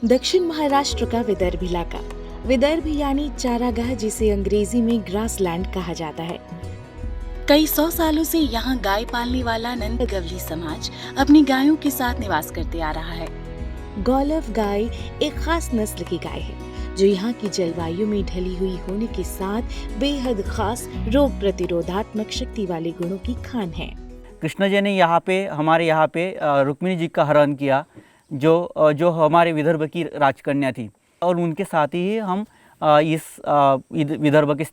दक्षिण महाराष्ट्र का विदर्भ इलाका। विदर्भ यानी चारागाह, जिसे अंग्रेजी में ग्रासलैंड कहा जाता है। कई 100 सालों से यहाँ गाय पालने वाला नंदगवली समाज अपनी गायों के साथ निवास करते आ रहा है। गौलव गाय एक खास नस्ल की गाय है जो यहाँ की जलवायु में ढली हुई होने के साथ बेहद खास रोग प्रतिरोधात्मक शक्ति वाले गुणों की खान है। कृष्ण जी ने हमारे यहाँ पे रुक्मिणी जी का हरण किया, जो हमारे विदर्भ की राजकन्या थी, और उनके साथ ही हम इस विदर्भ के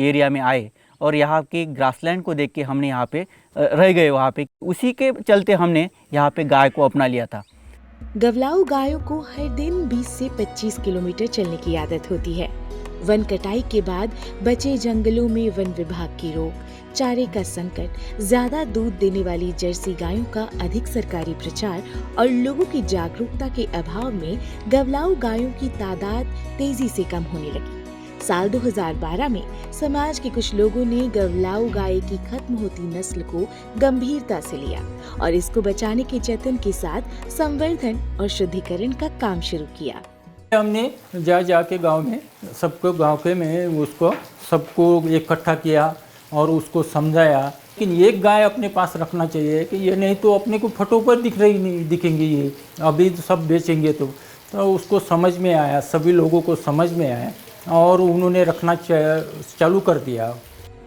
एरिया में आए और यहाँ के ग्रासलैंड को देख के हमने यहाँ पे रह गए। वहाँ पे उसी के चलते हमने यहाँ पे गाय को अपना लिया था। गवलाऊ गायों को हर दिन 20 से 25 किलोमीटर चलने की आदत होती है। वन कटाई के बाद बचे जंगलों में वन विभाग की रोक, चारे का संकट, ज्यादा दूध देने वाली जर्सी गायों का अधिक सरकारी प्रचार और लोगों की जागरूकता के अभाव में गवलाऊ गायों की तादाद तेजी से कम होने लगी। साल 2012 में समाज के कुछ लोगों ने गवलाऊ गाय की खत्म होती नस्ल को गंभीरता से लिया और इसको बचाने के जतन के साथ संवर्धन और शुद्धिकरण का काम शुरू किया। हमने जाके गांव में सबको इकट्ठा किया और उसको समझाया कि एक गाय अपने पास रखना चाहिए, कि ये नहीं तो अपने को फटों पर दिखेंगे ये अभी सब बेचेंगे। तो उसको समझ में आया, सभी लोगों को समझ में आया और उन्होंने रखना चालू कर दिया।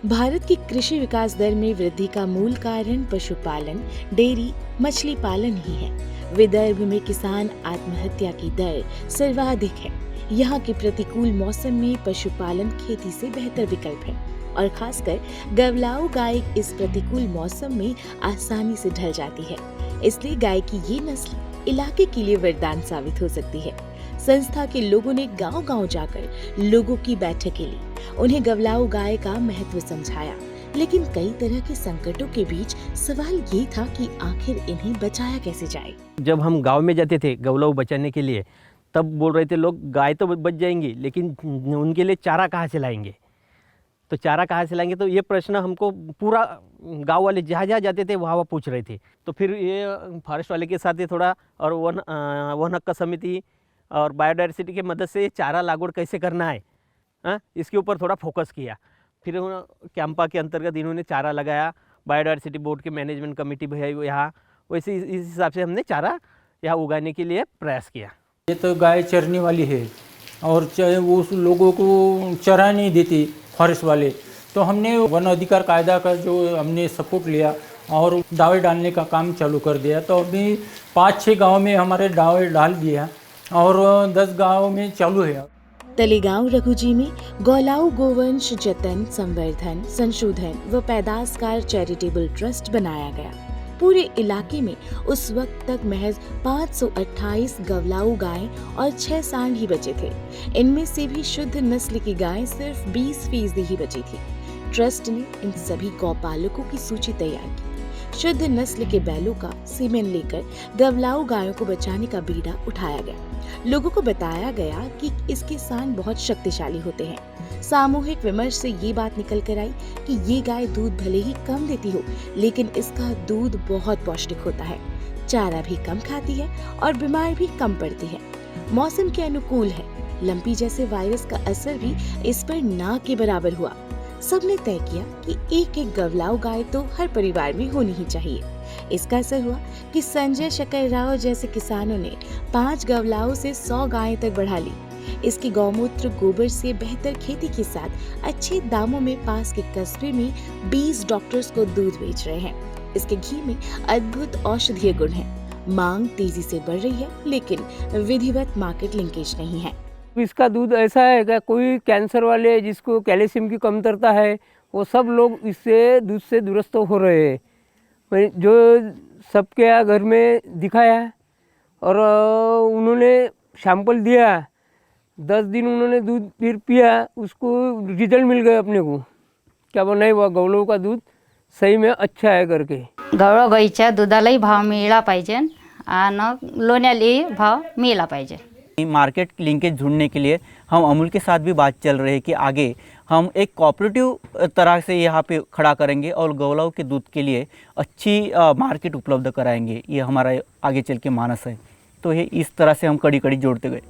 भारत की कृषि विकास दर में वृद्धि का मूल कारण पशुपालन, डेयरी, मछली पालन ही है। विदर्भ में किसान आत्महत्या की दर सर्वाधिक है। यहाँ के प्रतिकूल मौसम में पशुपालन खेती से बेहतर विकल्प है और खासकर गवलाऊ गाय इस प्रतिकूल मौसम में आसानी से ढल जाती है। इसलिए गाय की ये नस्ल इलाके के लिए वरदान साबित हो सकती है। संस्था के लोगों ने गांव-गांव जाकर लोगों की बैठक ली, उन्हें गवलाऊ गाय का महत्व समझाया, लेकिन कई तरह के संकटों के बीच सवाल ये था कि आखिर इन्हें बचाया कैसे जाए। जब हम गांव में जाते थे गवलाऊ बचाने के लिए, तब बोल रहे थे लोग गाय तो बच जाएंगी, लेकिन उनके लिए चारा कहाँ से लाएंगे। तो चारा कहाँ से लाएंगे, तो ये प्रश्न हमको पूरा गांव वाले जहाँ जाते थे वहाँ पूछ रहे थे। तो फिर ये फॉरेस्ट वाले के साथ ये थोड़ा और वन हक्क समिति और बायोडायवर्सिटी की मदद से चारा लागवड़ कैसे करना है, इसके ऊपर थोड़ा फोकस किया। फिर कैंपा के अंतर्गत इन्होंने चारा लगाया, बायोडायवर्सिटी बोर्ड के मैनेजमेंट कमेटी भी है यहाँ, वैसे इस हिसाब से हमने चारा यहाँ उगाने के लिए प्रयास किया। ये तो गाय चरने वाली है और वो उस लोगों को चरा नहीं देती फॉरेस्ट वाले, तो हमने वन अधिकार कायदा का जो हमने सपोर्ट लिया और दावे डालने का काम चालू कर दिया। तो अभी 5-6 गांव में हमारे दावे डाल दिया और 10 गांव में चालू है। तलेगांव रघुजी में गौलाऊ गोवंश जतन, संवर्धन, संशोधन व पैदाशकार चैरिटेबल ट्रस्ट बनाया गया। पूरे इलाके में उस वक्त तक महज 528 गवलाऊ गायें और 6 सांड ही बचे थे। इनमें से भी शुद्ध नस्ल की गायें सिर्फ 20% ही बची थी। ट्रस्ट ने इन सभी गौपालकों की सूची तैयार की। शुद्ध नस्ल के बैलों का सीमेन लेकर गवलाऊ गायों को बचाने का बीड़ा उठाया गया। लोगों को बताया गया कि इसके सांड बहुत शक्तिशाली होते हैं। सामूहिक विमर्श से ये बात निकल कर आई कि ये गाय दूध भले ही कम देती हो, लेकिन इसका दूध बहुत पौष्टिक होता है, चारा भी कम खाती है और बीमार भी कम पड़ती है। मौसम के अनुकूल है। लंपी जैसे वायरस का असर भी इस पर ना के बराबर हुआ। सबने तय किया कि एक गवलाऊ गाय तो हर परिवार में होनी ही चाहिए। इसका असर हुआ कि संजय शकर राव जैसे किसानों ने 5 गवलाऊ से 100 गायें तक बढ़ा ली। इसके गौमूत्र गोबर से बेहतर खेती के साथ अच्छे दामों में पास के कस्बे में 20 डॉक्टर्स को दूध बेच रहे हैं। इसके घी में अद्भुत औषधीय गुण हैं। मांग तेजी से बढ़ रही है, लेकिन विधिवत मार्केट लिंकेज नहीं है। इसका दूध ऐसा है कि कोई कैंसर वाले जिसको कैल्शियम की कमतरता है, वो सब लोग इससे दूध से दुरुस्त हो रहे हैं। जो सबके घर में दिखाया और उन्होंने सैंपल दिया, 10 दिन उन्होंने दूध फिर पिया, उसको रिजल्ट मिल गया अपने को, क्या वो नहीं हुआ, गवलाऊ का दूध सही में अच्छा है करके। गवळाऊ गाईच्या दुधालाही भाव मिळाला पाहिजे आणि लोण्यालाही भाव मिळाला पाहिजे। मार्केट लिंकेज ढूंढने के लिए हम अमूल के साथ भी बात चल रही है कि आगे हम एक कोऑपरेटिव तरह से यहाँ पे खड़ा करेंगे और गवलाऊ के दूध के लिए अच्छी मार्केट उपलब्ध कराएंगे। ये हमारा आगे चल के मानस है। तो ये इस तरह से हम कड़ी कड़ी जोड़ते गए।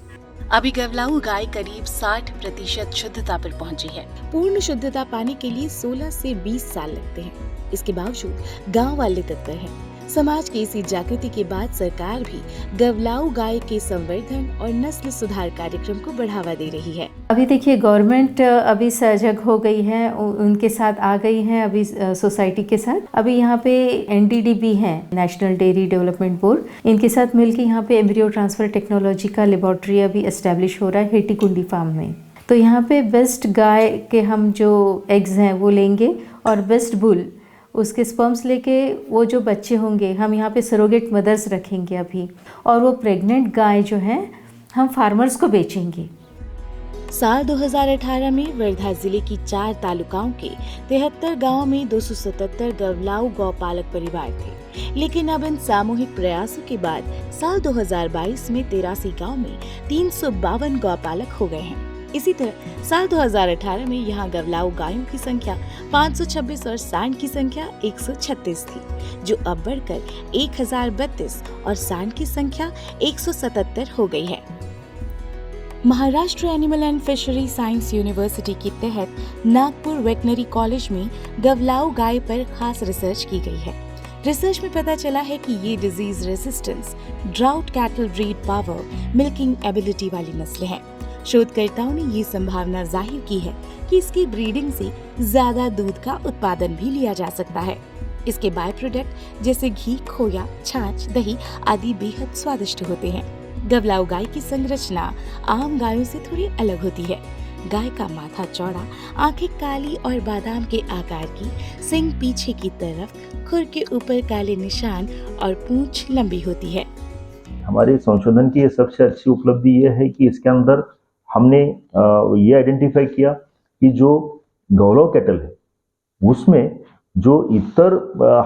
अभी गवलाऊ गाय करीब 60% शुद्धता पर पहुंची है। पूर्ण शुद्धता पाने के लिए 16 से 20 साल लगते हैं। इसके बावजूद गांव वाले तत्पर हैं। समाज की इसी जागृति के बाद सरकार भी गवलाऊ गाय के संवर्धन और नस्ल सुधार कार्यक्रम को बढ़ावा दे रही है। अभी देखिए गवर्नमेंट अभी सजग हो गई है, उनके साथ आ गई है अभी सोसाइटी के साथ। अभी यहाँ पे NDDB है, नेशनल डेयरी डेवलपमेंट बोर्ड, इनके साथ मिलकर यहाँ पे एम्ब्रियो ट्रांसफर टेक्नोलॉजी का लेबोरेटरी अभी एस्टेब्लिश हो रहा है हेटीकुंडी फार्म में। तो यहाँ पे बेस्ट गाय के हम जो एग्स हैं वो लेंगे और बेस्ट बुल उसके स्पर्म्स लेके वो जो बच्चे होंगे हम यहाँ पे सरोगेट मदर्स रखेंगे अभी, और वो प्रेग्नेंट गाय जो है हम फार्मर्स को बेचेंगे। साल 2018 में वर्धा जिले की 4 तालुकाओं के 73 गांवों में 277 गवलाऊ गौपालक परिवार थे, लेकिन अब इन सामूहिक प्रयासों के बाद साल 2022 में 83 गांव में 352 गौपालक हो गए हैं। इसी तरह साल 2018 में यहाँ गवलाऊ गायों की संख्या 526 और सांड की संख्या 136 थी, जो अब बढ़कर 1032 और सांड की संख्या 177 हो गई है। Maharashtra animal and fishery science university के तहत नागपुर वेटनरी कॉलेज में गवलाऊ गाय पर खास रिसर्च की गई है। रिसर्च में पता चला है कि ये disease resistance, drought cattle breed power, milking ability वाली नस्लें हैं। शोधकर्ताओं ने ये संभावना जाहिर की है कि इसकी ब्रीडिंग से ज्यादा दूध का उत्पादन भी लिया जा सकता है। इसके बाय प्रोडक्ट जैसे घी, खोया, छाछ, दही आदि बेहद स्वादिष्ट होते हैं। गवलाऊ गाय की संरचना आम गायों से थोड़ी अलग होती है। गाय का माथा चौड़ा, आंखें काली और बादाम के आकार की, सींग पीछे की तरफ, खुर के ऊपर काले निशान और पूंछ लंबी होती है। हमारे संशोधन की सबसे अच्छी उपलब्धि ये है कि इसके अंदर हमने ये आइडेंटिफाई किया कि जो गवलाऊ कैटल है उसमें जो इतर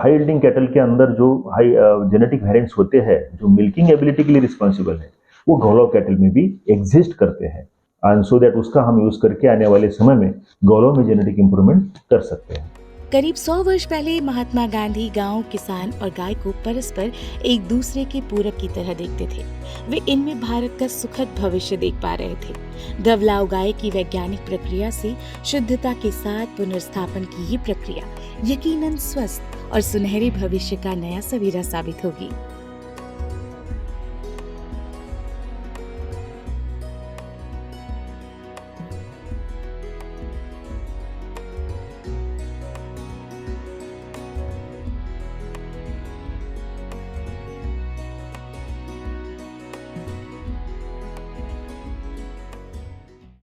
हाई यील्डिंग कैटल के अंदर जो हाई जेनेटिक वेरिएंट्स होते हैं जो मिल्किंग एबिलिटी के लिए रिस्पॉन्सिबल है, वो गवलाऊ कैटल में भी एग्जिस्ट करते हैं, एंड सो दैट उसका हम यूज करके आने वाले समय में गवलाऊ में जेनेटिक इंप्रूवमेंट कर सकते हैं। करीब 100 वर्ष पहले महात्मा गांधी गांव, किसान और गाय को परस्पर एक दूसरे के पूरक की तरह देखते थे। वे इनमें भारत का सुखद भविष्य देख पा रहे थे। गवलाऊ गाय की वैज्ञानिक प्रक्रिया से शुद्धता के साथ पुनर्स्थापन की ये प्रक्रिया यकीनन स्वस्थ और सुनहरे भविष्य का नया सवेरा साबित होगी।